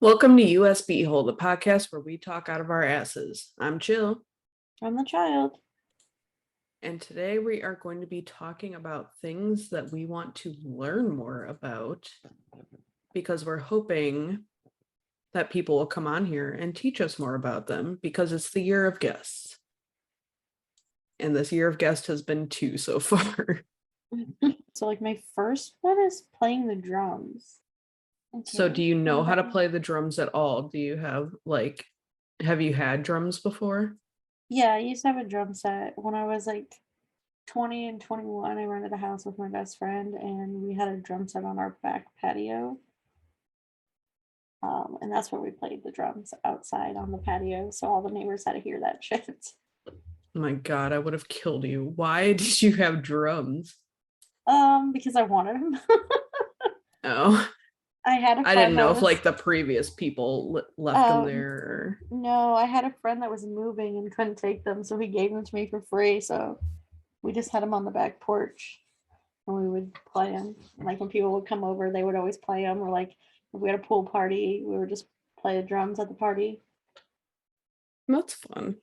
Welcome to USB Hole, the podcast where we talk out of our asses. I'm Chill. I'm the child. And today we are going to be talking about things that we want to learn more about because we're hoping that people will come on here and teach us more about them because it's the year of guests. And this year of guest has been 2 so far. So like my first one is playing the drums. Okay. So do you know how to play the drums at all? Do you have have you had drums before? Yeah, I used to have a drum set when I was like 20 and 21. I rented a house with my best friend and we had a drum set on our back patio. And that's where we played the drums outside on the patio. So all the neighbors had to hear that shit. Oh my God, I would have killed you. Why did you have drums? Because I wanted them. Oh. I didn't know if like the previous people left them there. Or... No, I had a friend that was moving and couldn't take them, so he gave them to me for free. So we just had them on the back porch, and we would play them. Like when people would come over, they would always play them. Or like if we had a pool party, we would just play the drums at the party. That's fun.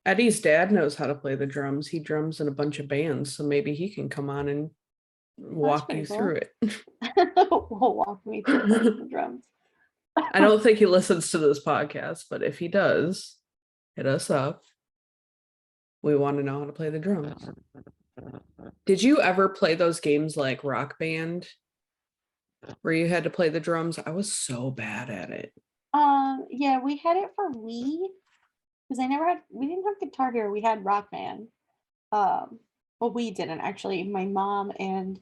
Eddie's dad knows how to play the drums. He drums in a bunch of bands, so maybe he can come on and walk you through it. Will walk me through the drums. I don't think he listens to this podcast, but if he does, hit us up. We want to know how to play the drums. Did you ever play those games like Rock Band where you had to play the drums? I was so bad at it. Yeah, we had it for Wii because we didn't have Guitar Hero. We had Rock Band. Well, we didn't actually. My mom and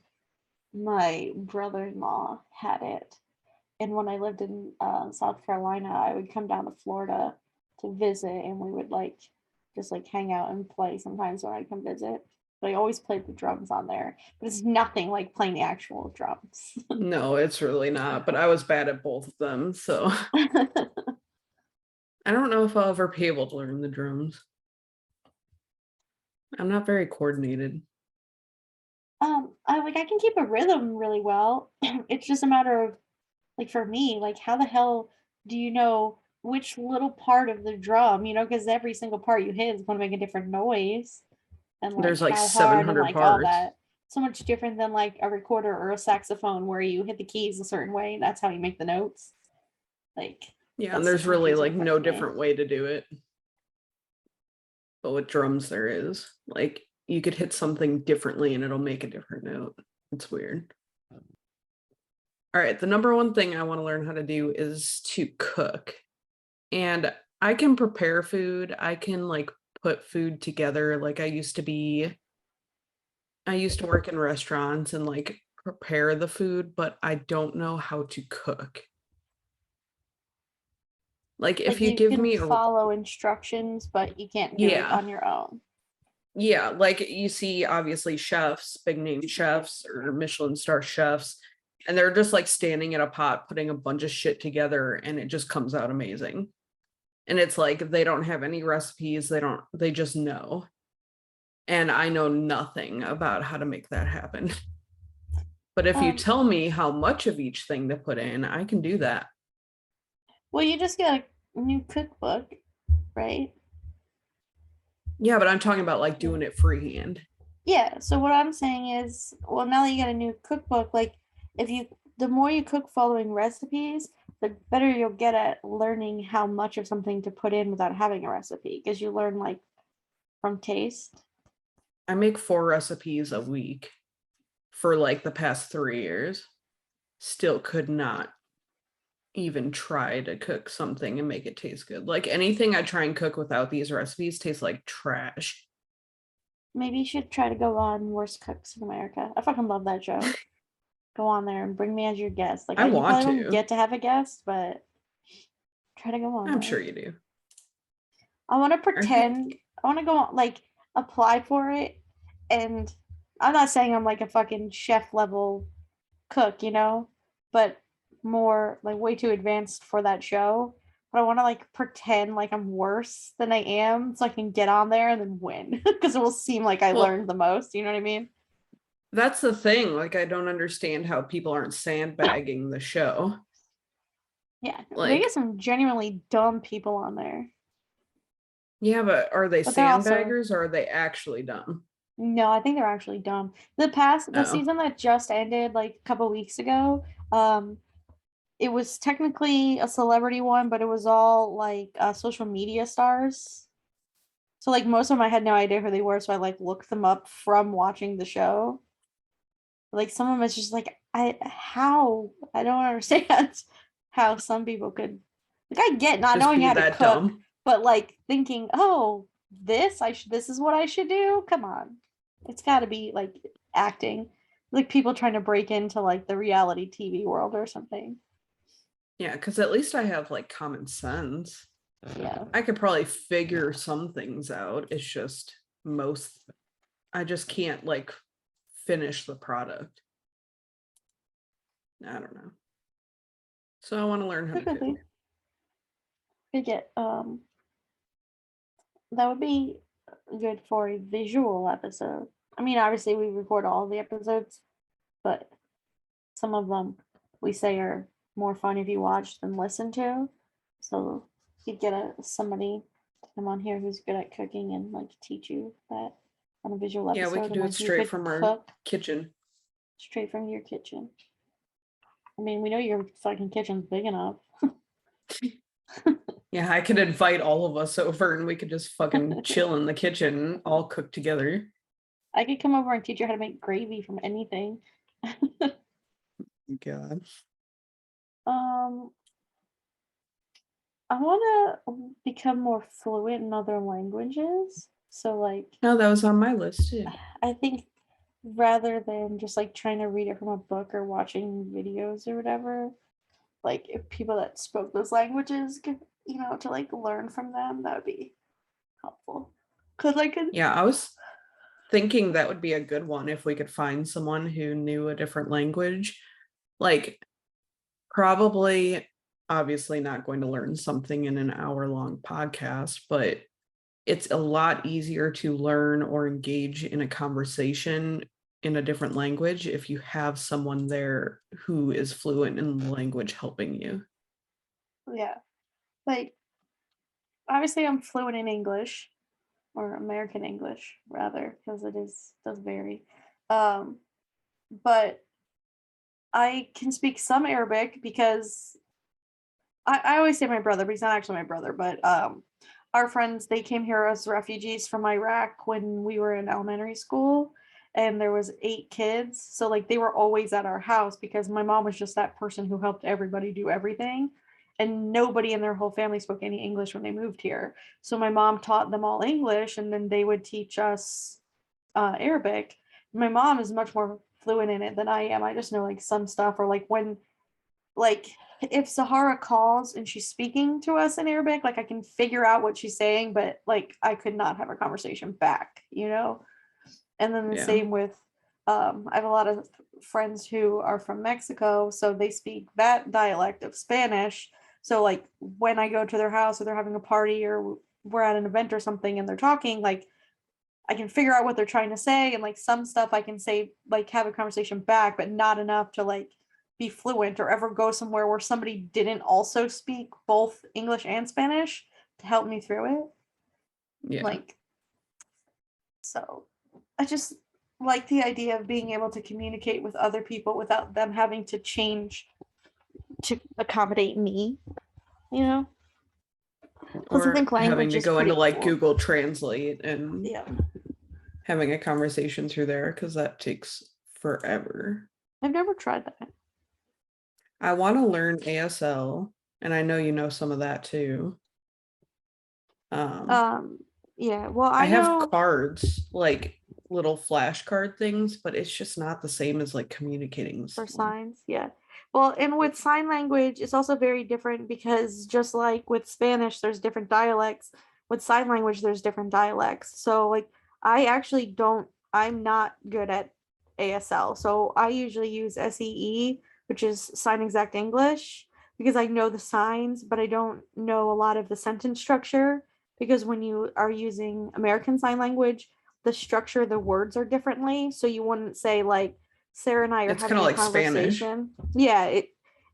my brother-in-law had it, and when I lived in South Carolina, I would come down to Florida to visit, and we would just hang out and play sometimes when I'd come visit. But I always played the drums on there, but it's nothing like playing the actual drums. No, it's really not, but I was bad at both of them, so I don't know if I'll ever be able to learn the drums. I'm not very coordinated. I can keep a rhythm really well. It's just a matter of, like, for me, like, how the hell do you know which little part of the drum, because every single part you hit is going to make a different noise, and there's how 700 hard and parts. All that. So much different than like a recorder or a saxophone where you hit the keys a certain way and that's how you make the notes. Yeah, and there's really no different way to do it. But with drums there is. Like you could hit something differently and it'll make a different note. It's weird. All right, the number one thing I want to learn how to do is to cook. And I can prepare food. I can put food together. Like I used to work in restaurants and prepare the food, but I don't know how to cook. Like if you give me follow instructions, but you can't do it on your own. Yeah, like you see obviously chefs, big name chefs or Michelin star chefs, and they're just standing in a pot putting a bunch of shit together and it just comes out amazing. And it's like they don't have any recipes, they just know. And I know nothing about how to make that happen. But if you tell me how much of each thing to put in, I can do that. Well, you just got a new cookbook, right? Yeah, but I'm talking about doing it freehand. Yeah, so what I'm saying is, well, now that you got a new cookbook, the more you cook following recipes, the better you'll get at learning how much of something to put in without having a recipe, because you learn from taste. I make 4 recipes a week for the past 3 years. Still could not even try to cook something and make it taste good. Like anything I try and cook without these recipes tastes like trash. Maybe you should try to go on Worst Cooks in America. I fucking love that show. Go on there and bring me as your guest. I want to. Won't get to have a guest, but try to go on. I'm sure you do. I want to pretend. I want to go on, apply for it, and I'm not saying I'm a fucking chef level cook, but more way too advanced for that show. But I want to pretend I'm worse than I am, so I can get on there and then win, because it will seem like I learned the most. You know what I mean? That's the thing. I don't understand how people aren't sandbagging the show. Yeah, they get Like, some genuinely dumb people on there, yeah, but are they but they're also sandbaggers or are they actually dumb? no, I think they're actually dumb. The Oh, season that just ended like a couple weeks ago, it was technically a celebrity one, but it was all like social media stars. So like most of them I had no idea who they were, so I like looked them up from watching the show. Like some of them it's just like I don't understand how some people could like I get not just knowing be how to that cook, dumb. but like thinking, oh, this is what I should do. Come on. It's gotta be like acting. Like people trying to break into like the reality TV world or something. Yeah, because at least I have like common sense. Yeah. I could probably figure some things out. It's just most, I just can't like finish the product. I don't know. So I want to learn how to cook. Typically. Could get that would be good for a visual episode. I mean, obviously we record all the episodes, but some of them we say are more fun if you watch than listen to. So you could get somebody to come on here who's good at cooking and like teach you that on a visual Yeah, we episode, could and do it like you straight could from our cook kitchen. straight from your kitchen. I mean, we know your fucking kitchen's big enough. Yeah, I could invite all of us over and we could just fucking chill in the kitchen, all cook together. I could come over and teach you how to make gravy from anything. God. um, I want to become more fluent in other languages. So, like, No, that was on my list too. I think rather than just like trying to read it from a book or watching videos or whatever, like if people that spoke those languages could, to like learn from them, that would be helpful. Cause I could, Yeah, I was thinking that would be a good one if we could find someone who knew a different language. Like, probably, obviously, not going to learn something in an hour-long podcast, but it's a lot easier to learn or engage in a conversation in a different language if you have someone there who is fluent in the language helping you. yeah, like obviously I'm fluent in English or American English rather, because does vary. Um, but I can speak some Arabic because I always say my brother, but he's not actually my brother. But our friends, they came here as refugees from Iraq when we were in elementary school, and there was 8 kids. So like they were always at our house because my mom was just that person who helped everybody do everything, and nobody in their whole family spoke any English when they moved here. So my mom taught them all English, and then they would teach us Arabic. My mom is much more fluent in it than I am. I just know like some stuff, or like when like if Sahara calls and she's speaking to us in Arabic, like I can figure out what she's saying, but like I could not have a conversation back. And then the Yeah. same with I have a lot of friends who are from Mexico, so they speak that dialect of Spanish. So like when I go to their house or they're having a party or we're at an event or something and they're talking, like I can figure out what they're trying to say, and like some stuff I can say, like have a conversation back, but not enough to like be fluent or ever go somewhere where somebody didn't also speak both English and Spanish to help me through it. Yeah. Like, so I just like the idea of being able to communicate with other people without them having to change to accommodate me, you know? Because I Or think having language to is go into pretty like cool. Google Translate and Yeah. having a conversation through there because that takes forever. I've never tried that. I want to learn ASL, and I know you know some of that too. Um, Um, yeah. Well, I I have know cards, like little flashcard things, but it's just not the same as like communicating with for someone. signs, yeah. Well, and with sign language, it's also very different because just like with Spanish, there's different dialects. With sign language, there's different dialects. So, like, I'm not good at ASL. So, I usually use SEE, which is Sign Exact English, because I know the signs, but I don't know a lot of the sentence structure. Because when you are using American Sign Language, the structure of the words are differently. So, you wouldn't say, like, Sarah and I are It's kind having of a like Spanish. conversation. Yeah,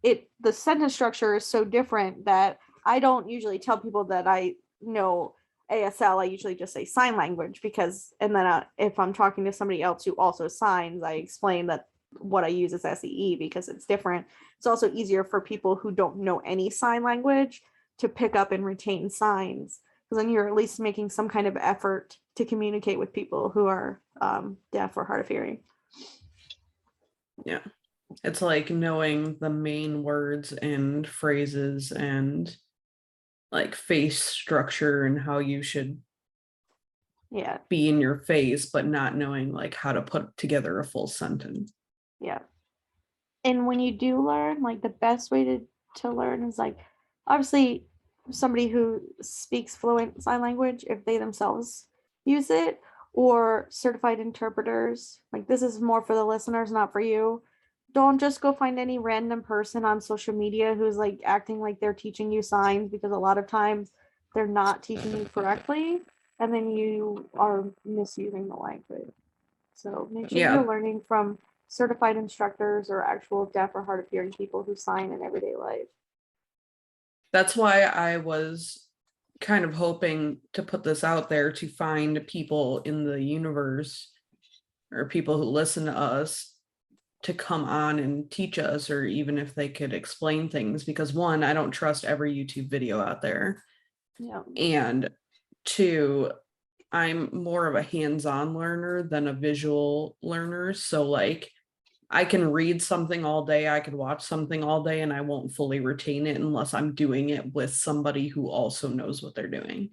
the sentence structure is so different that I don't usually tell people that I know ASL. I usually just say sign language because, and then if I'm talking to somebody else who also signs, I explain that what I use is SEE because it's different. It's also easier for people who don't know any sign language to pick up and retain signs, because then you're at least making some kind of effort to communicate with people who are deaf or hard of hearing. Yeah. It's like knowing the main words and phrases and like face structure and how you should be in your face, but not knowing like how to put together a full sentence. Yeah. And when you do learn, like the best way to learn is like obviously somebody who speaks fluent sign language, if they themselves use it, or certified interpreters. Like this is more for the listeners, not for you. Don't just go find any random person on social media who's like acting like they're teaching you signs, because a lot of times they're not teaching you correctly and then you are misusing the language. So make sure you're learning from certified instructors or actual deaf or hard of hearing people who sign in everyday life. That's why I was kind of hoping to put this out there to find people in the universe or people who listen to us to come on and teach us, or even if they could explain things, because one, I don't trust every YouTube video out there. Yeah. And two, I'm more of a hands-on learner than a visual learner. So like I can read something all day, I could watch something all day, and I won't fully retain it unless I'm doing it with somebody who also knows what they're doing.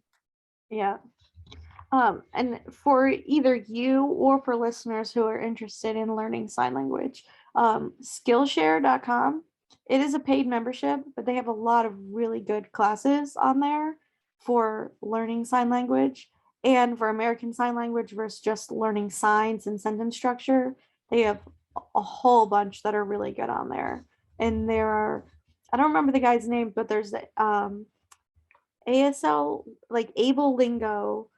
Yeah. And for either you or for listeners who are interested in learning sign language, Skillshare.com, it is a paid membership, but they have a lot of really good classes on there for learning sign language. And for American Sign Language versus just learning signs and sentence structure, they have a whole bunch that are really good on there. And there are, I don't remember the guy's name, but there's ASL, like Able Lingo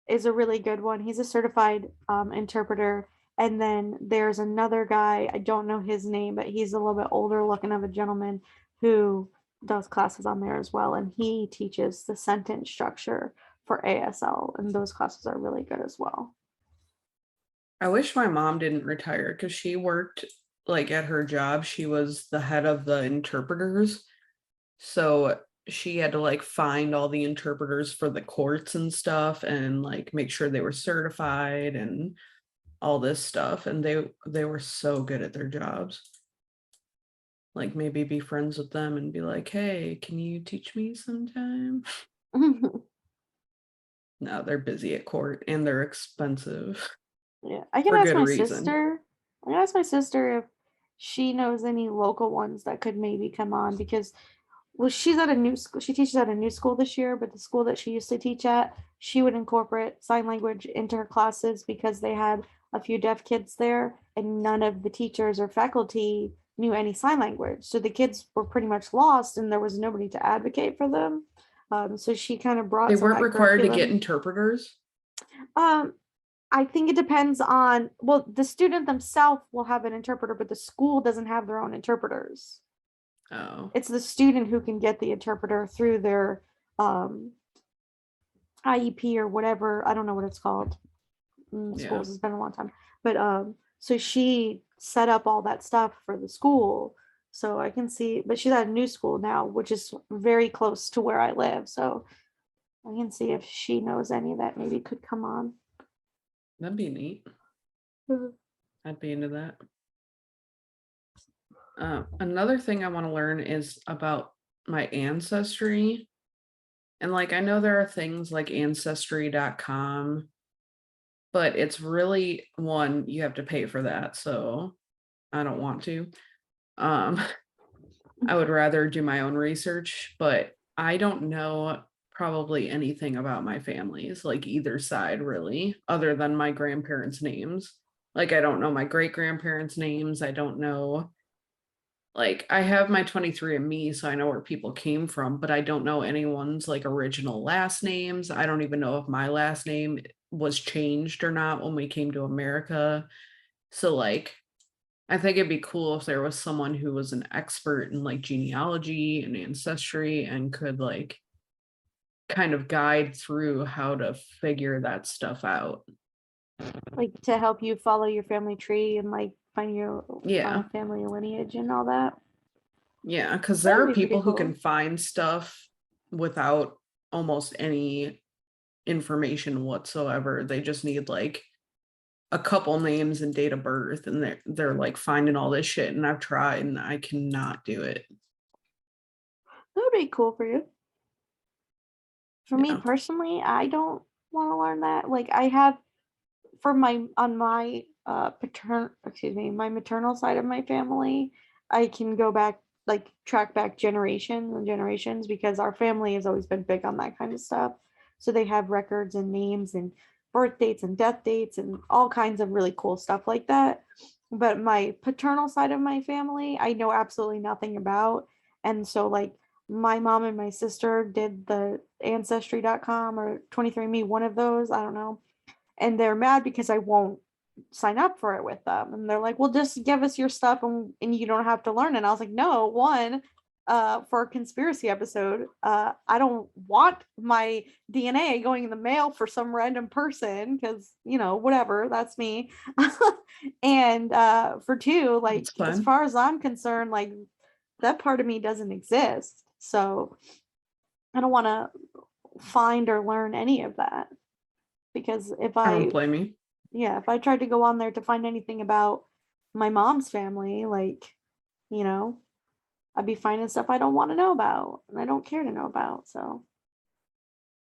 is a really good one. He's a certified interpreter. And then there's another guy, I don't know his name, but he's a little bit older looking of a gentleman who does classes on there as well. And he teaches the sentence structure for ASL. And those classes are really good as well. I wish my mom didn't retire because she worked like at her job. She was the head of the interpreters. So she had to like find all the interpreters for the courts and stuff and like make sure they were certified and all this stuff. And they were so good at their jobs. Like maybe be friends with them and be like, hey, can you teach me sometime? No, they're busy at court and they're expensive. Yeah, I can For ask good my reason. sister. I can ask my sister if she knows any local ones that could maybe come on, because well, she's at a new school. She teaches at a new school this year, but the school that she used to teach at, she would incorporate sign language into her classes because they had a few deaf kids there, and none of the teachers or faculty knew any sign language. So the kids were pretty much lost, and there was nobody to advocate for them. So she kind of brought They some of weren't that required to get curriculum. interpreters. Um, I think it depends on, well, the student themselves will have an interpreter, but the school doesn't have their own interpreters. Oh. It's the student who can get the interpreter through their IEP or whatever. I don't know what it's called. Schools, it's been a long time. But so she set up all that stuff for the school. So I can see, but she's at a new school now, which is very close to where I live. So I can see if she knows any that maybe could come on. That'd be neat. I'd be into that. Another thing I want to learn is about my ancestry. And like, I know there are things like ancestry.com, but it's really one, you have to pay for that. So I don't want to. I would rather do my own research, but I don't know probably anything about my families, like either side really, other than my grandparents' names. Like, I don't know my great grandparents' names. I don't know, like, I have my 23andMe, so I know where people came from, but I don't know anyone's like original last names. I don't even know if my last name was changed or not when we came to America. So, like, I think it'd be cool if there was someone who was an expert in like genealogy and ancestry and could like kind of guide through how to figure that stuff out. Like to help you follow your family tree and like find Yeah. a family lineage and all that. Yeah, because That there would are be pretty people who can cool. find stuff without almost any information whatsoever. They just need like a couple names and date of birth, and they're like finding all this shit. And I've tried and I cannot do it. That would be cool for you. For me Yeah. personally, I don't want to learn that. Like I have for my on my my maternal side of my family, I can go back like track back generations and generations because our family has always been big on that kind of stuff. So they have records and names and birth dates and death dates and all kinds of really cool stuff like that. But my paternal side of my family, I know absolutely nothing about. And so like my mom and my sister did the ancestry.com or 23andme, one of those, I don't know, and they're mad because I won't sign up for it with them. And they're like, well, just give us your stuff and you don't have to learn. And I was like, no, one, for a conspiracy episode, I don't want my DNA going in the mail for some random person because, you know, whatever, that's me. And for two, like, It's as fun. far as I'm concerned, like, that part of me doesn't exist. So I don't want to find or learn any of that because I don't blame you. if I tried to go on there to find anything about my mom's family, like, you know, I'd be finding stuff I don't want to know about and I don't care to know about. So,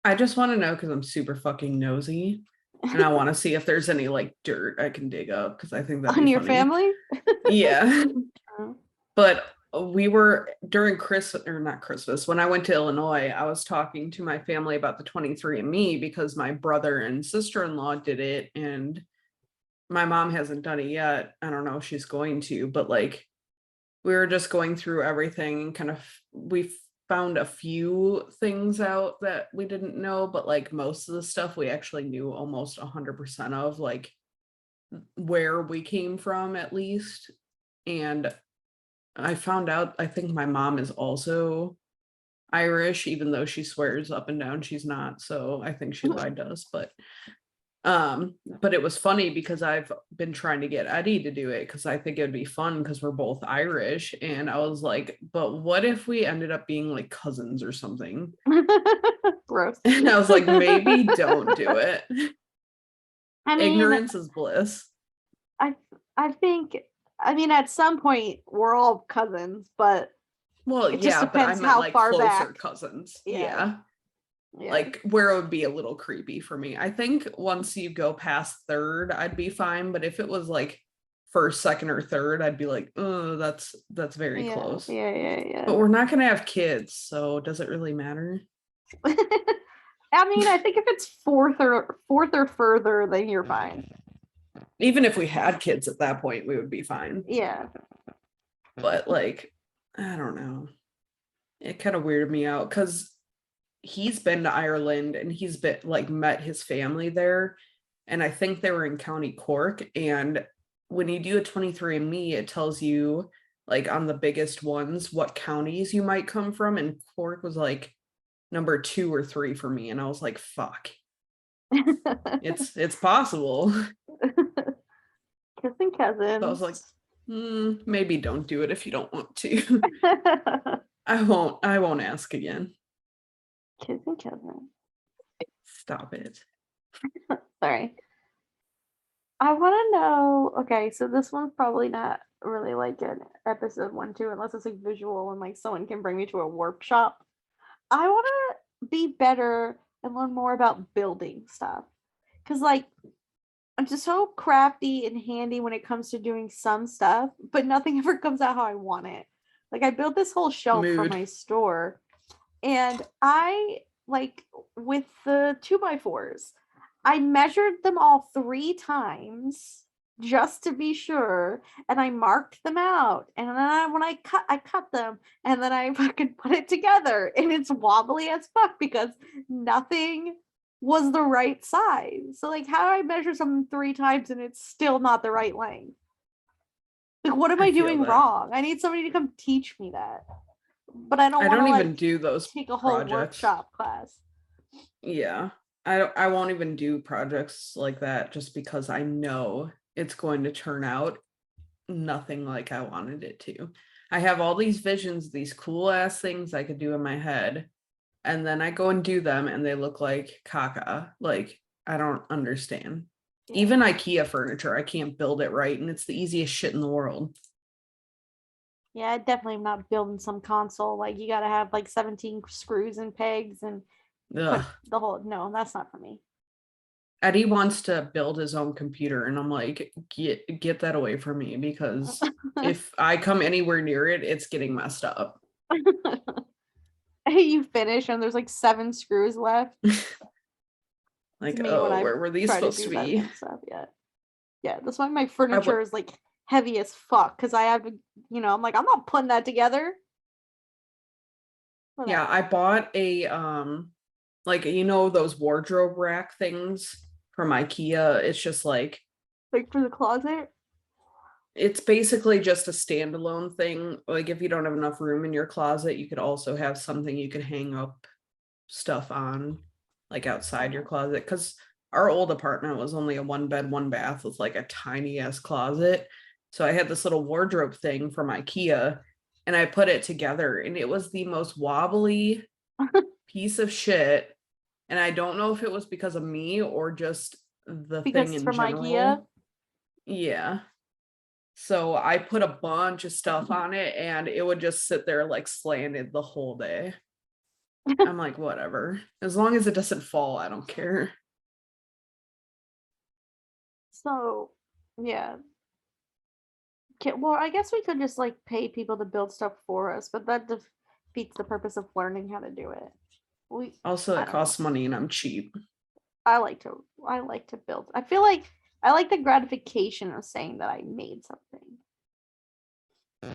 I just want to know because I'm super fucking nosy. And I want to see if there's any like dirt I can dig up because I think that'd be on your funny. family? Yeah. Oh. But we were during Christmas or not Christmas, when I went to Illinois, I was talking to my family about the 23andMe because my brother and sister-in-law did it and my mom hasn't done it yet. I don't know if she's going to, but like we were just going through everything and kind of we found a few things out that we didn't know, but like most of the stuff we actually knew almost 100% of, like where we came from at least. And I found out I think my mom is also Irish, even though she swears up and down she's not. So I think she lied to us. But it was funny because I've been trying to get Eddie to do it because I think it'd be fun because we're both Irish. And I was like, but what if we ended up being like cousins or something? Gross. And I was like, maybe don't do it. I mean, Ignorance is bliss. I I think I mean at some point we're all cousins, but Well, it just yeah, but I depends meant how like far closer back. cousins. Yeah. Yeah. Yeah. Like where it would be a little creepy for me. I think once you go past third, I'd be fine. But if it was like first, second, or third, I'd be like, oh, that's very Yeah. close. Yeah. Yeah. But Yeah. we're not gonna have kids, so does it really matter? I mean, I think if it's fourth or further, then you're fine. Even if we had kids at that point, we would be fine. Yeah. But like, I don't know. It kind of weirded me out because he's been to Ireland and he's been like met his family there. And I think they were in County Cork. And when you do a 23andMe, it tells you like on the biggest ones what counties you might come from. And Cork was like number 2 or 3 for me. And I was like, fuck. It's possible. Kissing So I was like, cousins. maybe don't do it if you don't want to. I won't ask again. Kissing cousins. Stop it. Sorry. I want to know. Okay, so this one's probably not really like an episode one, two, unless it's like visual and like someone can bring me to a warp shop. I want to be better and learn more about building stuff. Because, like, I'm just so crafty and handy when it comes to doing some stuff, but nothing ever comes out how I want it. Like, I built this whole shelf for Mood. my store, and I, like, with the 2x4s, I measured them all 3 times just to be sure, and I marked them out. And then when I cut them, and then I fucking put it together, and it's wobbly as fuck because nothing was the right size. So like, how do I measure something 3 times and it's still not the right length? Like, what am I I feel doing that. wrong? I need somebody to come teach me that. But I don't I want to don't like even do those take a whole projects. workshop class. Yeah. I won't even do projects like that just because I know it's going to turn out nothing like I wanted it to. I have all these visions, these cool ass things I could do in my head, and then I go and do them and they look like caca. Like, I don't understand. Yeah. Even IKEA furniture, I can't build it right, and it's the easiest shit in the world. Yeah, I definitely am not building some console. Like you gotta have like 17 screws and pegs and put Ugh. the whole no, that's not for me. Eddie wants to build his own computer, and I'm like, get that away from me, because if I come anywhere near it, it's getting messed up. You finish and there's like 7 screws left. It's Like, me when oh, I where were these try to supposed to do that be? kind of stuff. Yeah. Yeah, that's why my I would, furniture is like heavy as fuck because I have to, I'm like, I'm not putting that together. yeah, Whatever. I bought a like, those wardrobe rack things from IKEA. It's just like, Like for the closet. it's basically just a standalone thing. Like, if you don't have enough room in your closet, you could also have something you could hang up stuff on, like outside your closet. Because our old apartment was only a 1 bed, 1 bath with like a tiny ass closet. So I had this little wardrobe thing from IKEA, and I put it together, and it was the most wobbly piece of shit. And I don't know if it was because of me or just the Because thing it's in from IKEA. general. Yeah. So I put a bunch of stuff on it, and it would just sit there like slanted the whole day. I'm like, whatever. As long as it doesn't fall, I don't care. So, yeah. Okay, well, I guess we could just like pay people to build stuff for us, but that defeats the purpose of learning how to do it. We, Also, I it don't know. costs money and I'm cheap. I like to build. I feel like I like the gratification of saying that I made something.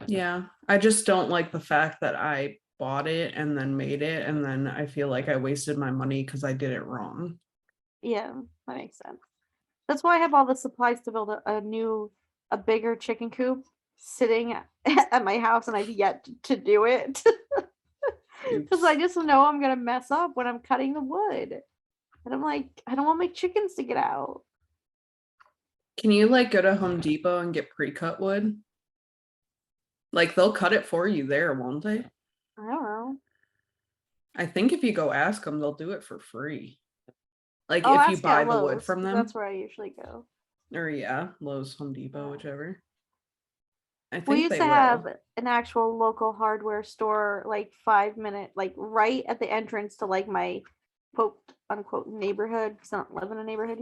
Yeah. I just don't like the fact that I bought it and then made it, and then I feel like I wasted my money because I did it wrong. Yeah, that makes sense. That's why I have all the supplies to build a bigger chicken coop sitting at my house, and I've yet to do it because I Oops. just know I'm gonna mess up when I'm cutting the wood, and I'm like, I don't want my chickens to get out. Can you like go to Home Depot and get pre-cut wood? Like, they'll cut it for you there, won't they? I don't know. I think if you go ask them, they'll do it for free. Like, I'll if you ask buy at the wood Lowe's from because that's them, where I usually go. or yeah, Lowe's, Home Depot, Yeah. whichever. I We think used they to have will. an actual local hardware store, like 5 minute, like right at the entrance to like my quote unquote neighborhood. Because I don't live in a neighborhood,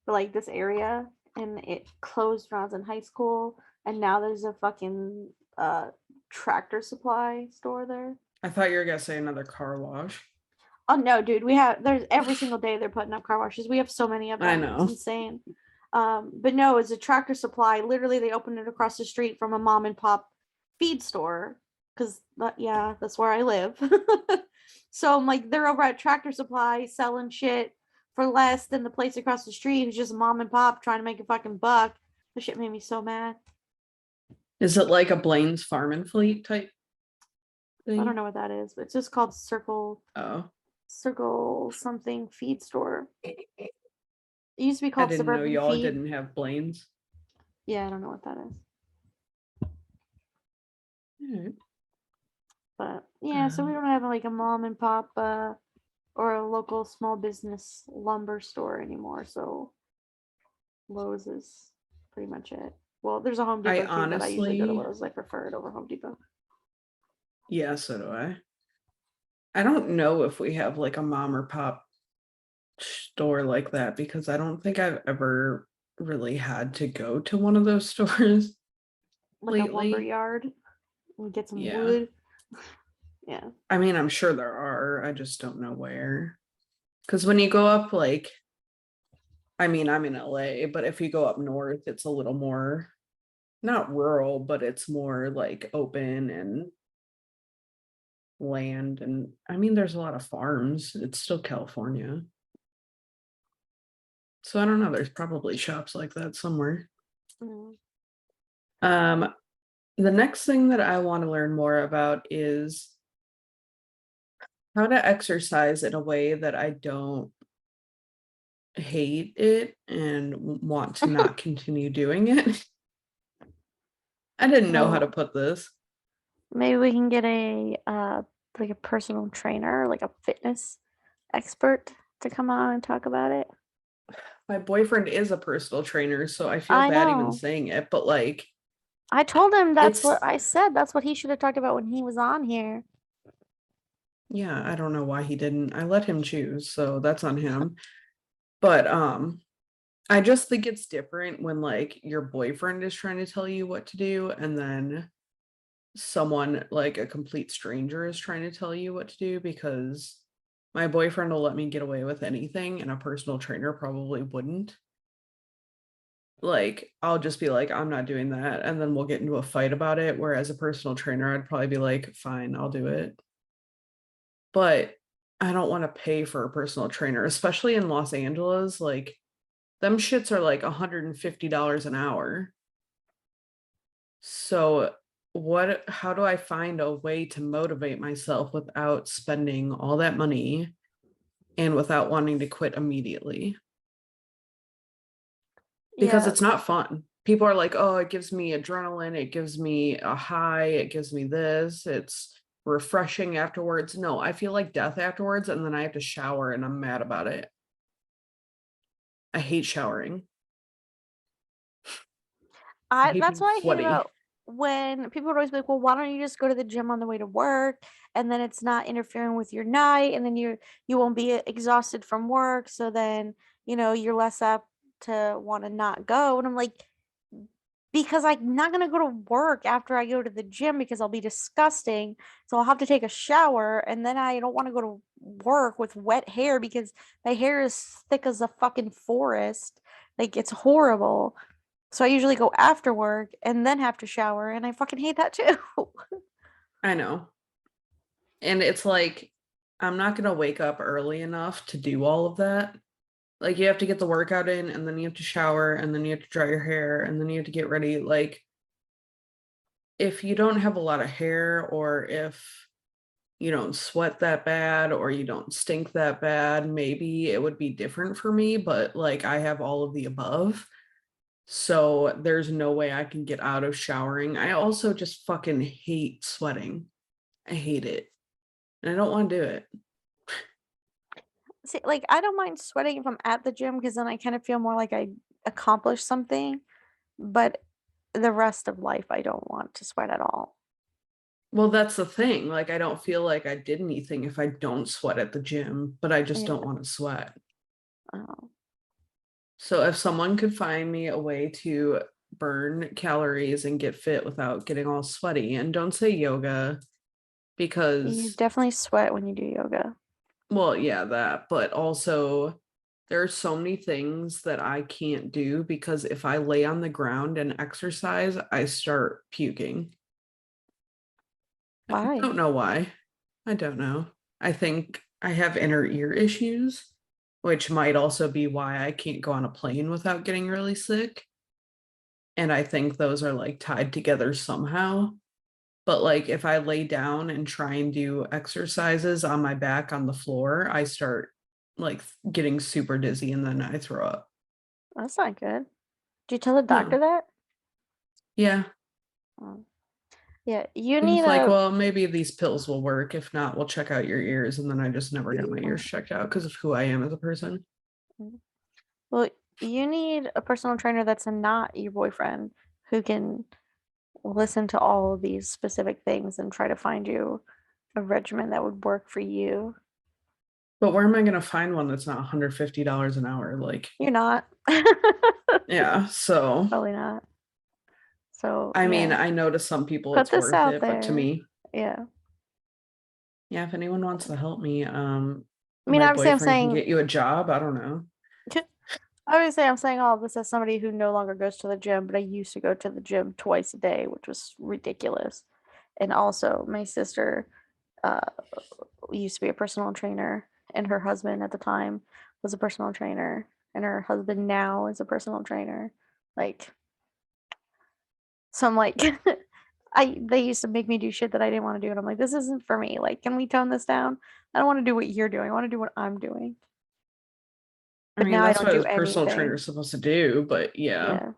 but like this area, and it closed when I was in high school. And now there's a fucking tractor supply store there. I thought you were gonna say another car wash. Oh no, dude, there's every single day they're putting up car washes. We have so many of I them. It's know. insane. But no, it's a tractor supply. Literally, they opened it across the street from a mom and pop feed store. Cause yeah, that's where I live. So I'm like, they're over at Tractor Supply selling shit for less than the place across the street. It's just mom and pop trying to make a fucking buck. The shit made me so mad. Is it like a Blaine's Farm and Fleet type I don't thing? know what that is, but it's just called Oh, Circle something feed store. It used to be I called didn't know Suburban y'all Feed. didn't have Blaine's. Yeah, I don't know what that is. Alright. But yeah, so we Um, don't have like a mom and pop or a local small business lumber store anymore. So Lowe's is pretty much it. Well, there's a Home I Depot too, but I usually go to honestly, Lowe's. I prefer it over Home Depot. yeah, so do I. I don't know if we have like a mom or pop store like that, because I don't think I've ever really had to go to one of those stores Like a lumber lately. yard and get some Yeah. wood. Yeah. I mean, I'm sure there are. I just don't know where. Because when you go up, like, I mean, I'm in LA, but if you go up north, it's a little more, not rural, but it's more like open and land. And I mean, there's a lot of farms. It's still California. So I don't know. There's probably shops like that somewhere. Mm. Um, The next thing that I want to learn more about is how to exercise in a way that I don't hate it and want to not continue doing it. I didn't know how to Well, put this. maybe we can get a like a personal trainer, like a fitness expert to come on and talk about it. My boyfriend is a personal trainer, so I feel I bad even know. saying it, but like I told him that's what it's I said. That's what he should have talked about when he was on here. yeah, I don't know why he didn't. I let him choose, so that's on him. But I just think it's different when like your boyfriend is trying to tell you what to do and then someone like a complete stranger is trying to tell you what to do, because my boyfriend will let me get away with anything and a personal trainer probably wouldn't. Like I'll just be like, I'm not doing that, and then we'll get into a fight about it, whereas a personal trainer I'd probably be like, fine, I'll do it. But I don't want to pay for a personal trainer, especially in Los Angeles. Like them shits are like $150 an hour. So how do I find a way to motivate myself without spending all that money and without wanting to quit immediately? Because Yeah, it's not fun. People are like, oh, it gives me adrenaline, it gives me a high, it gives me this, it's refreshing afterwards. No, I feel like death afterwards, and then I have to shower and I'm mad about it. I hate showering. I I hate that's being what I hate sweaty. about when people would always be like, "Well, why don't you just go to the gym on the way to work, and then it's not interfering with your night, and then you won't be exhausted from work, so then you're less apt to want to not go." And I'm like, because I'm not gonna go to work after I go to the gym because I'll be disgusting. So I'll have to take a shower, and then I don't want to go to work with wet hair because my hair is thick as a fucking forest. Like it's horrible. So I usually go after work and then have to shower, and I fucking hate that too. I know. And it's like, I'm not going to wake up early enough to do all of that. Like, you have to get the workout in, and then you have to shower, and then you have to dry your hair, and then you have to get ready. Like, if you don't have a lot of hair, or if you don't sweat that bad, or you don't stink that bad, maybe it would be different for me. But like, I have all of the above. So there's no way I can get out of showering. I also just fucking hate sweating. I hate it. And I don't want to do it. See, like I don't mind sweating if I'm at the gym because then I kind of feel more like I accomplished something, but the rest of life I don't want to sweat at all. Well, that's the thing. Like, I don't feel like I did anything if I don't sweat at the gym, but I just don't Yeah. want to sweat. Oh. So, if someone could find me a way to burn calories and get fit without getting all sweaty, and don't say yoga You because, definitely sweat when you do yoga. well, yeah, that, but also there are so many things that I can't do because if I lay on the ground and exercise, I start puking. I Why? don't know why. I don't know. I think I have inner ear issues, which might also be why I can't go on a plane without getting really sick. And I think those are like tied together somehow. But like if I lay down and try and do exercises on my back on the floor, I start like getting super dizzy and then I throw up. That's not good. Did you tell the doctor No. that? Yeah. Oh. Yeah, you He need was like, a well, maybe these pills will work. If not, we'll check out your ears. And then I just never got my ears oh, checked out because of who I am as a person. mm. Well, you need a personal trainer that's not your boyfriend who can listen to all of these specific things and try to find you a regimen that would work for you. But where am I going to find one that's not $150 an hour? Like, You're not. yeah. So, Probably not. So, I mean, yeah. I know to some people Put it's this worth out it, but to there. me, Yeah. yeah, if anyone wants to help me, I mean, my obviously, I'm boyfriend can saying, get you a job. I don't know. obviously, I'm saying all of this as somebody who no longer goes to the gym, but I used to go to the gym twice a day, which was ridiculous. And also, my sister uh, used to be a personal trainer, and her husband at the time was a personal trainer, and her husband now is a personal trainer. Like, so I'm like, They used to make me do shit that I didn't want to do, and I'm like, this isn't for me. Like, can we tone this down? I don't want to do what you're doing. I want to do what I'm doing. I But mean, now I that's don't what do a personal trainer anything. is supposed to do, but yeah.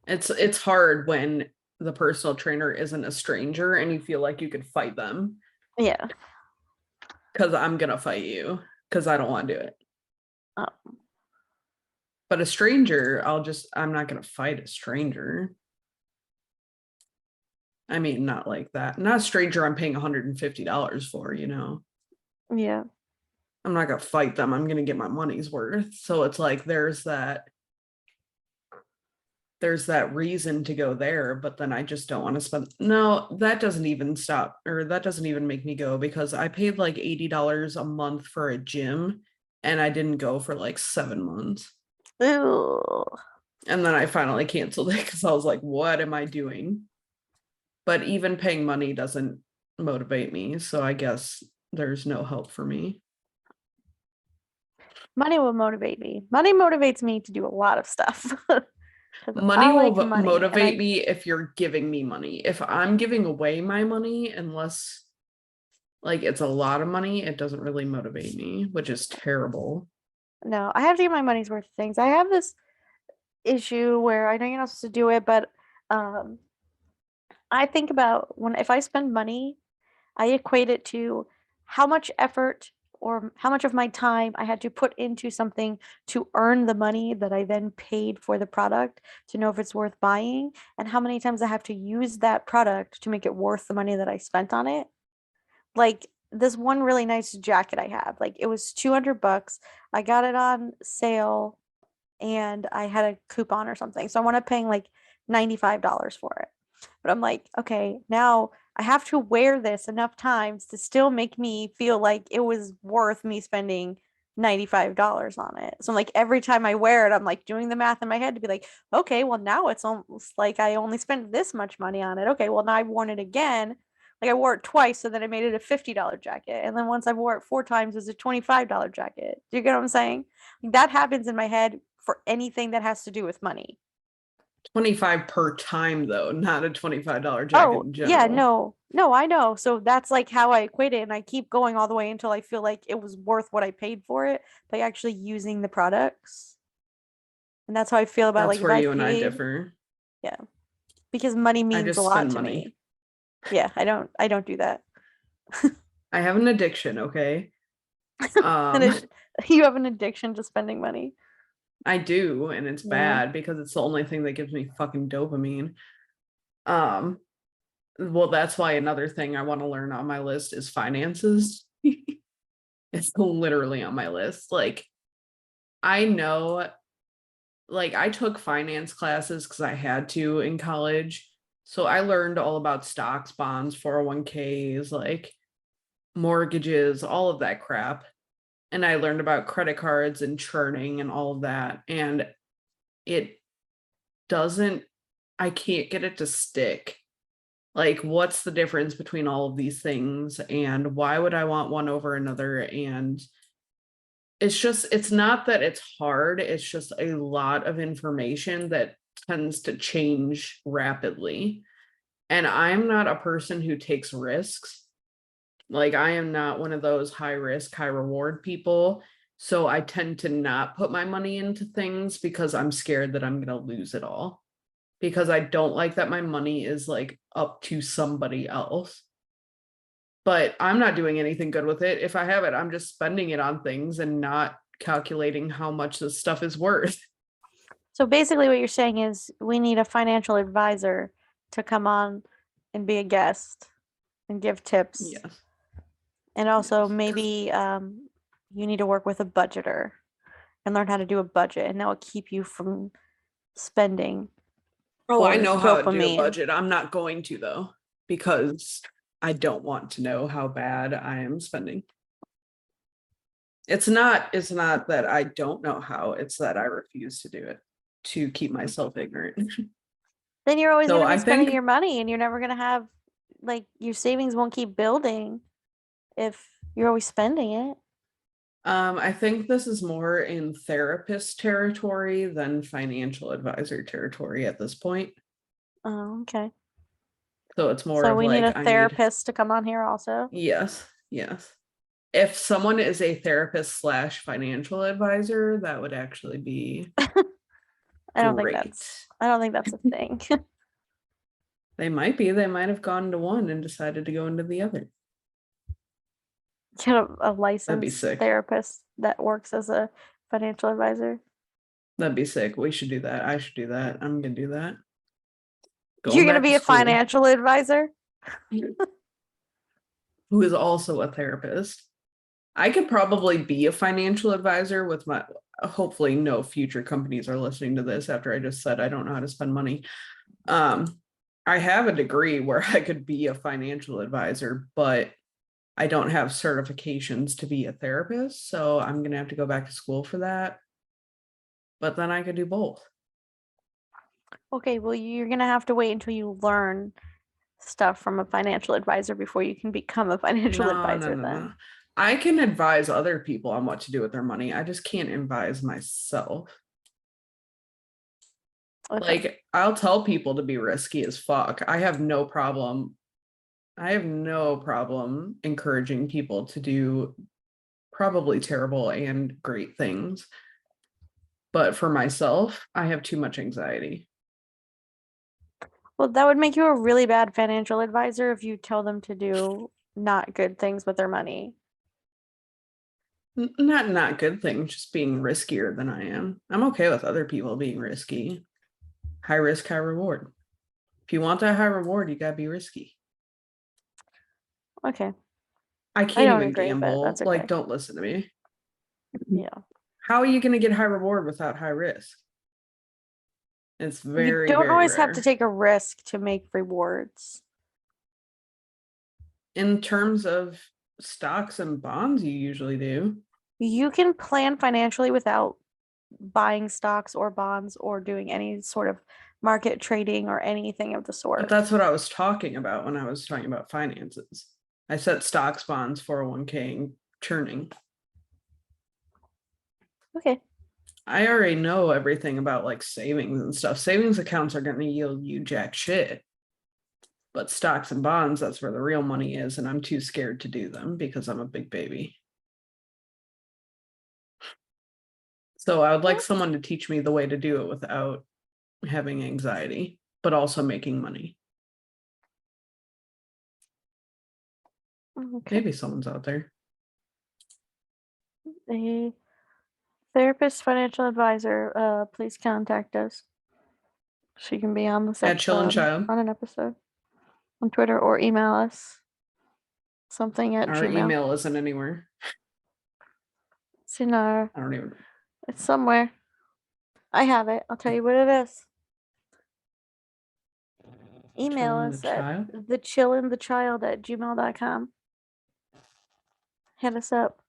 Yeah. It's hard when the personal trainer isn't a stranger and you feel like you could fight them. Yeah. Because I'm gonna fight you because I don't want to do it. Oh. But a stranger, I'm not gonna fight a stranger. I mean, not like that. Not a stranger I'm paying $150 for, you know. Yeah. I'm not gonna fight them. I'm gonna get my money's worth. So it's like there's that reason to go there, but then I just don't want to spend. No, that doesn't even stop, or that doesn't even make me go, because I paid like $80 a month for a gym and I didn't go for like 7 months. Ew. And then I finally canceled it because I was like, what am I doing? But even paying money doesn't motivate me. So I guess there's no help for me. Money will motivate me. Money motivates me to do a lot of stuff. 'Cause Money I will like money, and motivate me if you're giving me money. If I'm giving away my money, unless like it's a lot of money, it doesn't really motivate me, which is terrible. no, I have to get my money's worth of things. I have this issue where I know you're not supposed to do it, but I think about if I spend money, I equate it to how much effort or how much of my time I had to put into something to earn the money that I then paid for the product to know if it's worth buying, and how many times I have to use that product to make it worth the money that I spent on it. Like this one really nice jacket I have, like it was $200. I got it on sale and I had a coupon or something. So I wound up paying like $95 for it. But I'm like, okay, now I have to wear this enough times to still make me feel like it was worth me spending $95 on it. So I'm like, every time I wear it, I'm like doing the math in my head to be like, okay, well, now it's almost like I only spent this much money on it. Okay, well, now I've worn it again. Like I wore it twice, so then I made it a $50 jacket. And then once I wore it 4 times, it's a $25 jacket. Do you get what I'm saying? Like, that happens in my head for anything that has to do with money. 25 per time though, not a $25 jacket Oh, in yeah, general. no, I know. So that's like how I equate it. And I keep going all the way until I feel like it was worth what I paid for it by actually using the products. And that's how I feel about like That's if where I you and I paid, differ. yeah, because money I means a just lot spend to money. me. Yeah, I don't do that. I have an addiction, okay? And you have an addiction to spending money. I do, and it's Yeah. bad because it's the only thing that gives me fucking dopamine. Um, well, that's why another thing I want to learn on my list is finances. It's literally on my list. Like, I know, like, I took finance classes because I had to in college. So I learned all about stocks, bonds, 401ks, like mortgages, all of that crap. And I learned about credit cards and churning and all of that. And it doesn't, I can't get it to stick. Like, what's the difference between all of these things? And why would I want one over another? And it's not that it's hard, it's just a lot of information that tends to change rapidly. And I'm not a person who takes risks. Like, I am not one of those high risk, high reward people. So I tend to not put my money into things because I'm scared that I'm going to lose it all. Because I don't like that my money is like up to somebody else. But I'm not doing anything good with it. If I have it, I'm just spending it on things and not calculating how much this stuff is worth. So basically what you're saying is we need a financial advisor to come on and be a guest and give tips. Yes. And also Yes. maybe you need to work with a budgeter and learn how to do a budget, and that will keep you from spending. Oh, I for know how to do a dopamine. budget. I'm not going to though, because I don't want to know how bad I am spending. It's not that I don't know how, it's that I refuse to do it to keep myself ignorant. Then you're always So going to I be spending think your money, and you're never going to have, like, your savings won't keep building if you're always spending it. I think this is more in therapist territory than financial advisor territory at this point. Oh, okay. So it's more So of we need like a therapist to come on here also. Yes. If someone is a therapist / financial advisor, that would actually be I don't great. think that's a thing. They might be. They might have gone to one and decided to go into the other. Get a licensed sick. therapist that works as a financial advisor. That'd be sick. We should do that. I should do that. I'm gonna do that. You're gonna be a financial advisor? Who is also a therapist. I could probably be a financial advisor with my, hopefully no future companies are listening to this after I just said I don't know how to spend money. I have a degree where I could be a financial advisor, but I don't have certifications to be a therapist. So I'm going to have to go back to school for that. But then I could do both. Okay, well, you're gonna have to wait until you learn stuff from a financial advisor before you can become a financial advisor then. No. I can advise other people on what to do with their money. I just can't advise myself. Okay. Like, I'll tell people to be risky as fuck. I have no problem encouraging people to do probably terrible and great things. But for myself, I have too much anxiety. Well, that would make you a really bad financial advisor if you tell them to do not good things with their money. Not good things, just being riskier than I am. I'm okay with other people being risky. High risk, high reward. If you want that high reward, you gotta be risky. Okay. I can't don't even agree, but gamble. that's okay. Like, don't listen to me. Yeah. How are you gonna get high reward without high risk? It's very, You don't very always rare. have to take a risk to make rewards. In terms of stocks and bonds, you usually do. You can plan financially without buying stocks or bonds or doing any sort of market trading or anything of the sort. But that's what I was talking about when I was talking about finances. I said stocks, bonds, 401k, and churning. Okay. I already know everything about like savings and stuff. Savings accounts are going to yield you jack shit. But stocks and bonds, that's where the real money is. And I'm too scared to do them because I'm a big baby. So I would like someone to teach me the way to do it without having anxiety, but also making money. Okay. Maybe someone's out there. A therapist, financial advisor, please contact us. She can be on this At Chillin' Child. on an episode on Twitter or email us something at Our Gmail. email isn't anywhere. It's in our. I don't even. It's somewhere. I have it. I'll tell you what it is. Email Chillin' us the at Child? thechillinthechild@gmail.com. Hit us up.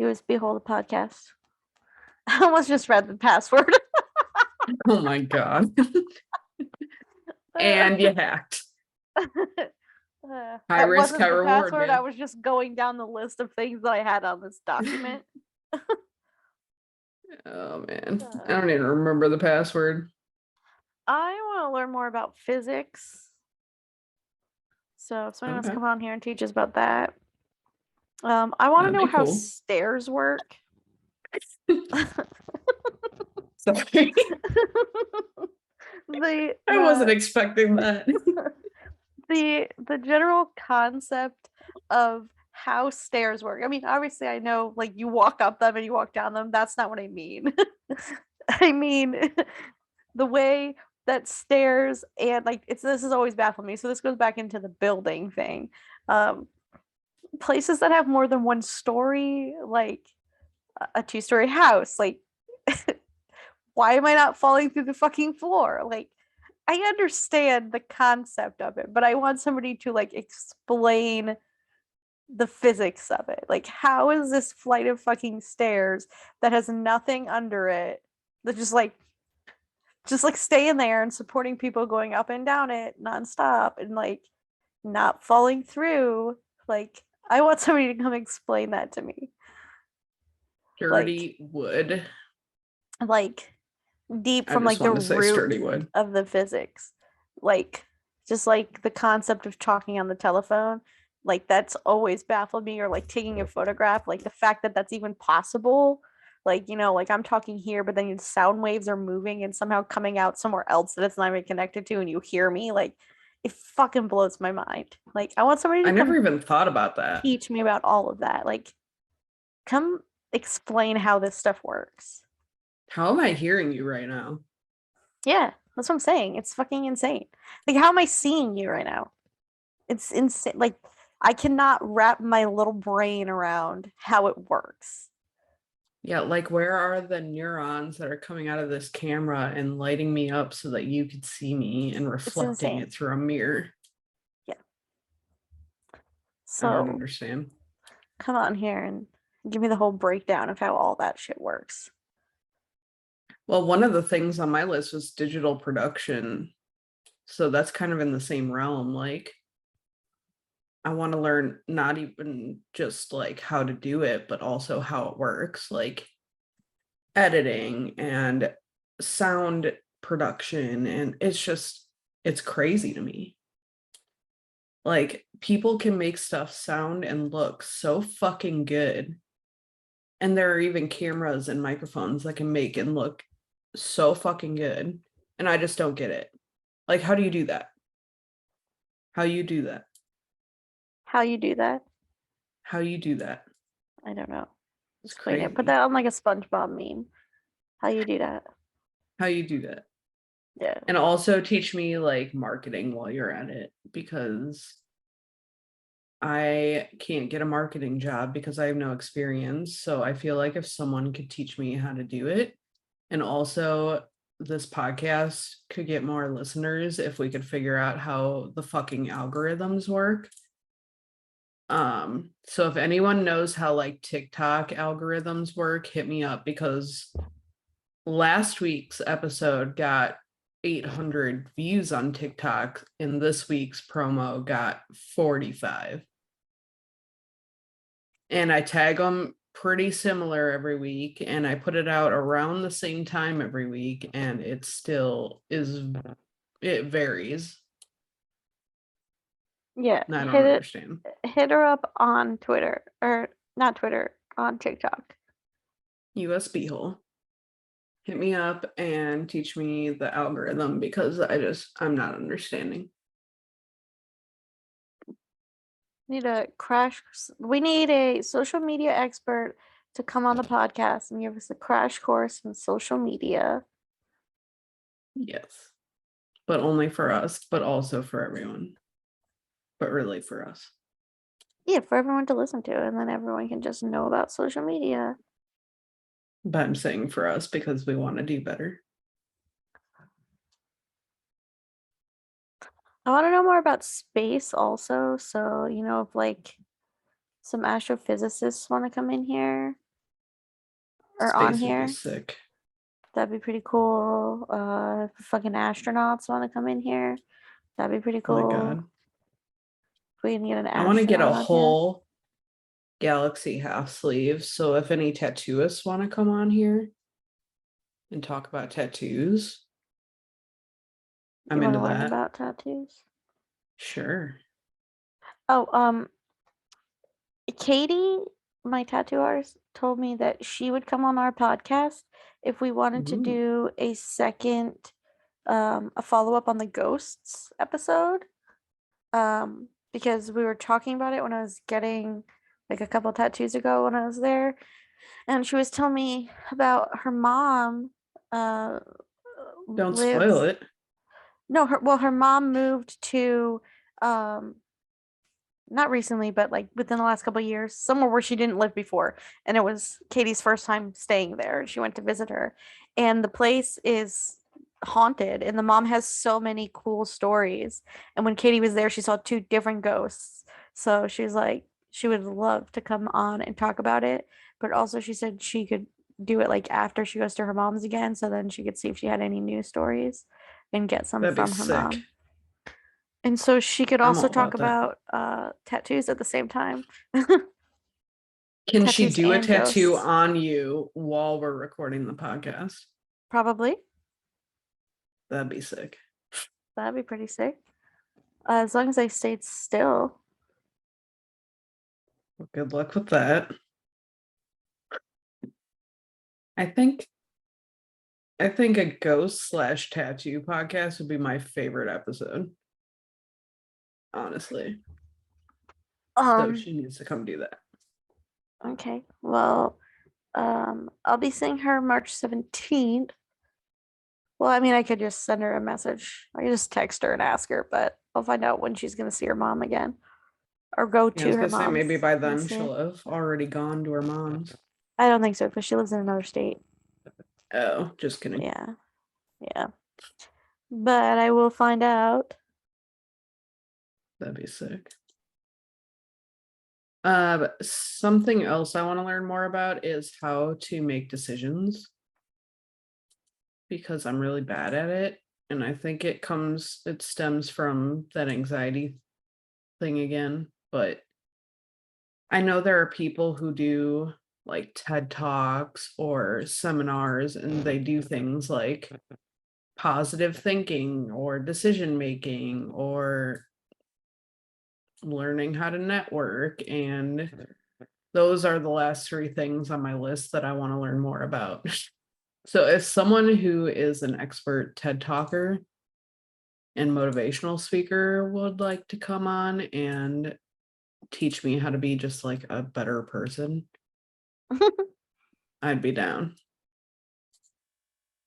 USB Hold the podcast. I almost just read the password. Oh my God. And you hacked. High risk, high reward. Password. Man. I was just going down the list of things that I had on this document. Oh man. I don't even remember the password. I want to learn more about physics. So if someone wants to come on here and teach us about that. I want to know how stairs work. Sorry. I wasn't expecting that. The general concept of how stairs work. I mean, obviously I know like you walk up them and you walk down them. That's not what I mean. I mean the way that stairs and like this has always baffled me. So this goes back into the building thing. Places that have more than one story, like a 2-story house, like why am I not falling through the fucking floor? Like I understand the concept of it, but I want somebody to like explain the physics of it. Like how is this flight of fucking stairs that has nothing under it that just like staying there and supporting people going up and down it nonstop and like not falling through? Like I want somebody to come explain that to me. Dirty wood. Like deep from like the root of the physics. Like Just like the concept of talking on the telephone, like that's always baffled me, or like taking a photograph, like the fact that that's even possible. Like, like I'm talking here, but then your sound waves are moving and somehow coming out somewhere else that it's not even connected to, and you hear me. Like, it fucking blows my mind. Like, I want somebody I to never come even thought about that. teach me about all of that. Like, come explain how this stuff works. How am I hearing you right now? Yeah, that's what I'm saying. It's fucking insane. Like, how am I seeing you right now? It's insane. Like, I cannot wrap my little brain around how it works. Yeah, like where are the neurons that are coming out of this camera and lighting me up so that you could see me and reflecting insane. it through a mirror? Yeah. I don't So understand. come on here and give me the whole breakdown of how all that shit works. Well, one of the things on my list was digital production. So that's kind of in the same realm. Like, I want to learn not even just like how to do it, but also how it works, like editing and sound production. And it's crazy to me. Like, people can make stuff sound and look so fucking good. And there are even cameras and microphones that can make and look so fucking good. And I just don't get it. Like, how do you do that? How you do that? How you do that? How you do that? I don't know. It's Explain it. Put crazy. that on like a SpongeBob meme. How you do that? How you do that? Yeah. And also teach me like marketing while you're at it, because I can't get a marketing job because I have no experience. So I feel like if someone could teach me how to do it, and also this podcast could get more listeners if we could figure out how the fucking algorithms work. So if anyone knows how like TikTok algorithms work, hit me up, because last week's episode got 800 views on TikTok and this week's promo got 45. And I tag them pretty similar every week, and I put it out around the same time every week, and it still is, it varies. Yeah. And I don't understand. Hit her up on Twitter, or not Twitter, on TikTok. USB hole. Hit me up and teach me the algorithm, because I'm not understanding. We need a social media expert to come on the podcast and give us a crash course in social media. Yes. But only for us, but also for everyone. But really for us. Yeah, for everyone to listen to, and then everyone can just know about social media. But I'm saying for us because we want to do better. I want to know more about space also. So, if like some astrophysicists want to come in here or on Space would be here, sick. that'd be pretty cool. If fucking astronauts want to come in here, that'd be pretty Oh my cool. God. If we can get an I want to get a astronaut on here. whole galaxy half sleeve. So if any tattooists want to come on here and talk about tattoos, I'm You want into to learn that. about tattoos? Sure. Oh, Katie, my tattoo artist, told me that she would come on our podcast if we wanted to Ooh. do a second, a follow up on the ghosts episode. Because we were talking about it when I was getting like a couple tattoos ago when I was there, and she was telling me about her mom. Don't Lives. spoil it. No, her mom moved to um not recently, but like within the last couple of years, somewhere where she didn't live before. And it was Katie's first time staying there. She went to visit her, and the place is haunted. And the mom has so many cool stories. And when Katie was there, she saw two different ghosts. So she's like, she would love to come on and talk about it. But also, she said she could do it like after she goes to her mom's again. So then she could see if she had any new stories and get some That'd be from her sick. mom. And so she could I'm also all talk about about tattoos at the same time. Can she Tattoos do a and tattoo ghosts. on you while we're recording the podcast? Probably. That'd be sick. That'd be pretty sick. As long as I stayed still. Well, good luck with that. I think a ghost / tattoo podcast would be my favorite episode. Honestly. So she needs to come do that. Okay. Well, I'll be seeing her March 17th. Well, I mean, I could just send her a message. I could just text her and ask her, but I'll find out when she's gonna see her mom again. Or go Yeah, I was to her gonna say maybe mom's by and then see her. she'll have already gone to her mom's. I don't think so, because she lives in another state. Oh, just kidding. Yeah. Yeah. But I will find out. That'd be sick. But something else I want to learn more about is how to make decisions. Because I'm really bad at it. And I think it stems from that anxiety thing again. But I know there are people who do like TED Talks or seminars, and they do things like positive thinking or decision making or learning how to network. And those are the last three things on my list that I want to learn more about. So if someone who is an expert TED talker and motivational speaker would like to come on and teach me how to be just like a better person, I'd be down.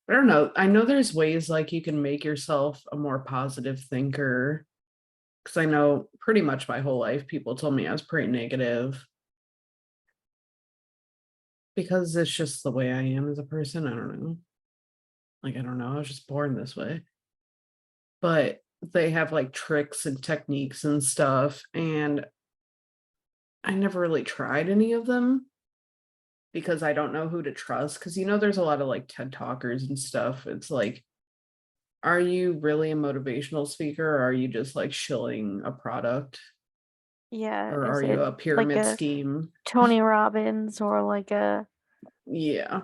I don't know. I know there's ways like you can make yourself a more positive thinker. Because I know pretty much my whole life people told me I was pretty negative. Because it's just the way I am as a person. I don't know. Like, I don't know. I was just born this way. But they have like tricks and techniques and stuff. And I never really tried any of them because I don't know who to trust. Because, there's a lot of like TED talkers and stuff. It's like, are you really a motivational speaker or are you just like shilling a product? Yeah. Or Is are you it a like pyramid a scheme? Tony Robbins or like a Yeah.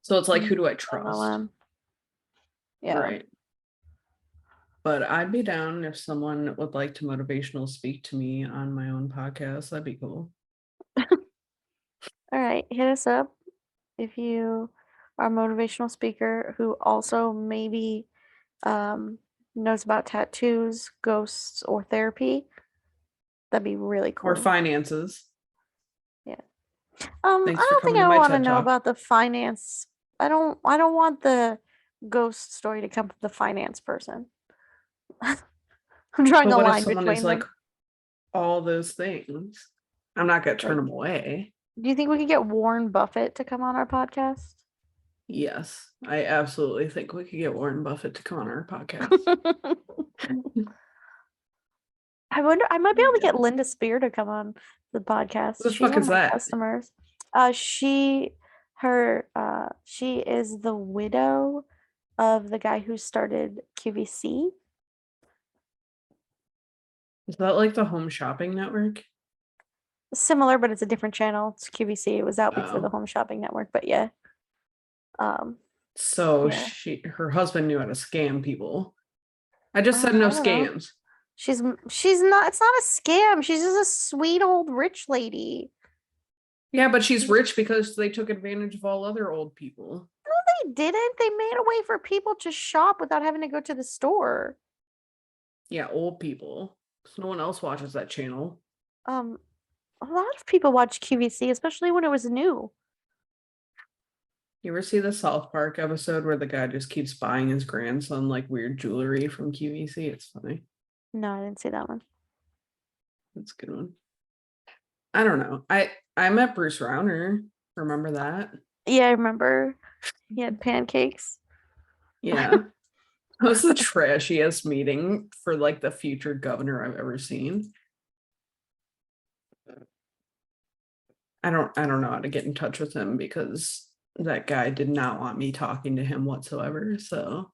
So it's like, who do I trust? MLM? Yeah. Right. But I'd be down if someone would like to motivational speak to me on my own podcast. That'd be cool. All right. Hit us up if you are a motivational speaker who also maybe knows about tattoos, ghosts, or therapy. That'd be really cool. Or finances. Yeah. Thanks I for don't think coming to I my want to TED know Talk. about the finance. I don't want the ghost story to come from the finance person. I'm drawing But a what if line someone is between like them. all those things? I'm not gonna turn Like, them away. do you think we could get Warren Buffett to come on our podcast? Yes, I absolutely think we could get Warren Buffett to come on our podcast. I wonder. I might be able to Yeah. get Linda Spear to come on the podcast. Who the She's fuck one is of my that? customers. She is the widow of the guy who started QVC. Is that like the Home Shopping Network? Similar, but it's a different channel. It's QVC. It was out before the Oh. Home Shopping Network, but yeah. So Yeah. her husband knew how to scam people. I just said no I don't know. scams. She's not. It's not a scam. She's just a sweet old rich lady. Yeah, but she's rich because they took advantage of all other old people. No, they didn't. They made a way for people to shop without having to go to the store. Yeah, old people. So no one else watches that channel. A lot of people watch QVC, especially when it was new. You ever see the South Park episode where the guy just keeps buying his grandson like weird jewelry from QVC? It's funny. No, I didn't see that one. That's a good one. I don't know. I met Bruce Rauner. Remember that? Yeah, I remember. He had pancakes. Yeah. That was the trashiest meeting for like the future governor I've ever seen. I don't know how to get in touch with him because that guy did not want me talking to him whatsoever. So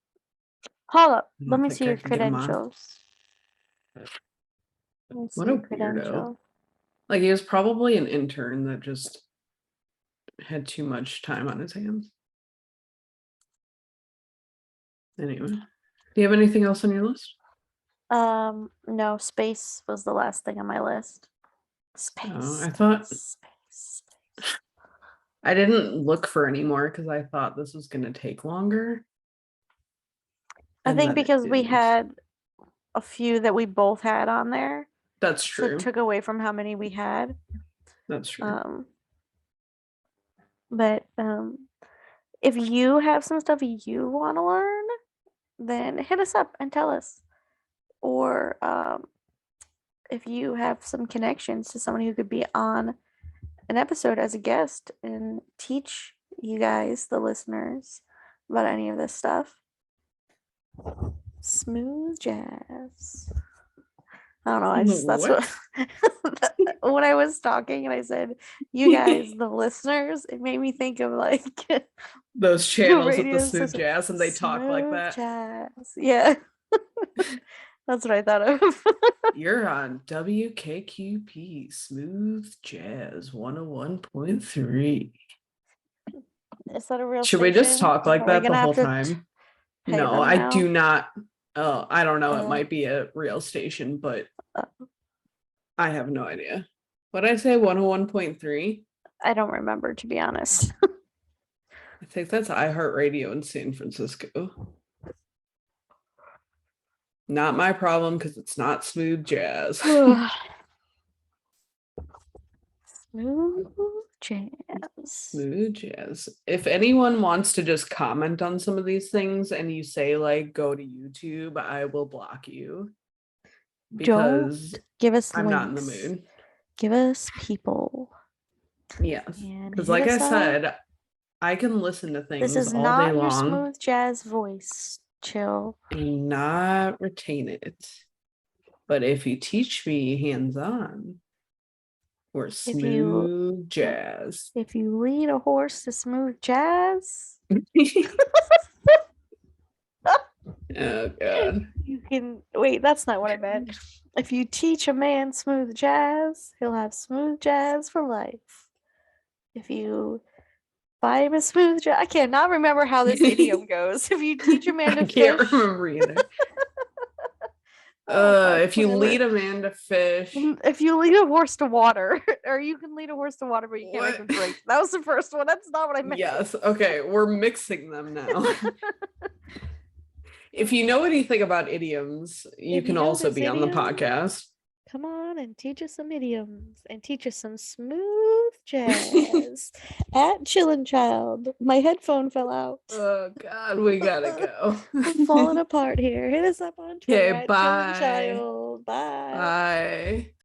Hold up. I Let don't me think see I your can get him on. credentials. Let me see What a your weirdo. credentials. Like he was probably an intern that just had too much time on his hands. Anyway, do you have anything else on your list? No, space was the last thing on my list. Space. I thought- space. I didn't look for any more because I thought this was going to take longer. I and think then it because we didn't. had a few that we both had on there, That's so true. it took away from how many we had. That's true. But if you have some stuff you want to learn, then hit us up and tell us. Or if you have some connections to someone who could be on an episode as a guest and teach you guys, the listeners, about any of this stuff. Smooth jazz. I don't know. I just that's what when I was talking and I said, "You guys, the listeners," it made me think of like those channels with the radio smooth station. jazz, and they talk like Smooth that. Jazz. Yeah, that's what I thought of. You're on WKQP Smooth Jazz 101.3. Is that a real? Should we just station? talk like Are we that the gonna have whole to time? pay No, them I now? do not. Oh, I don't know. It Uh, might be a real station, but uh, I have no idea. What I say, 101.3? I don't remember, to be honest. I think that's iHeartRadio in San Francisco. Not my problem because it's not smooth jazz. Smooth jazz. Smooth jazz. If anyone wants to just comment on some of these things and you say like go to YouTube, I will block you because Give us I'm not in the links. mood. Give us people. Yes, And because hit like I us up. said, I can listen to things This is all day not your long smooth jazz voice. Chill. and not retain it. But if you teach me hands-on or smooth jazz, If you lead a horse to smooth jazz, oh god. you can wait, that's not what I meant. If you teach a man smooth jazz, he'll have smooth jazz for life. If you buy him a smooth jazz, I cannot remember how this idiom goes. If you teach a man to I can't fish, remember either. If you lead a man to fish, if you lead a horse to water, or you can lead a horse to water, but you can't make him What? drink. That was the first one. That's not what I meant. yes, okay, we're mixing them now. If you know anything about idioms, you If can you know also this be on the idiom, podcast. come on and teach us some idioms and teach us some smooth jazz at Chillin' Child. My headphone fell out. Oh god, we gotta go. We're falling apart here. Hit us up on Twitter Okay, at bye. Chillin' Child. Bye. Bye.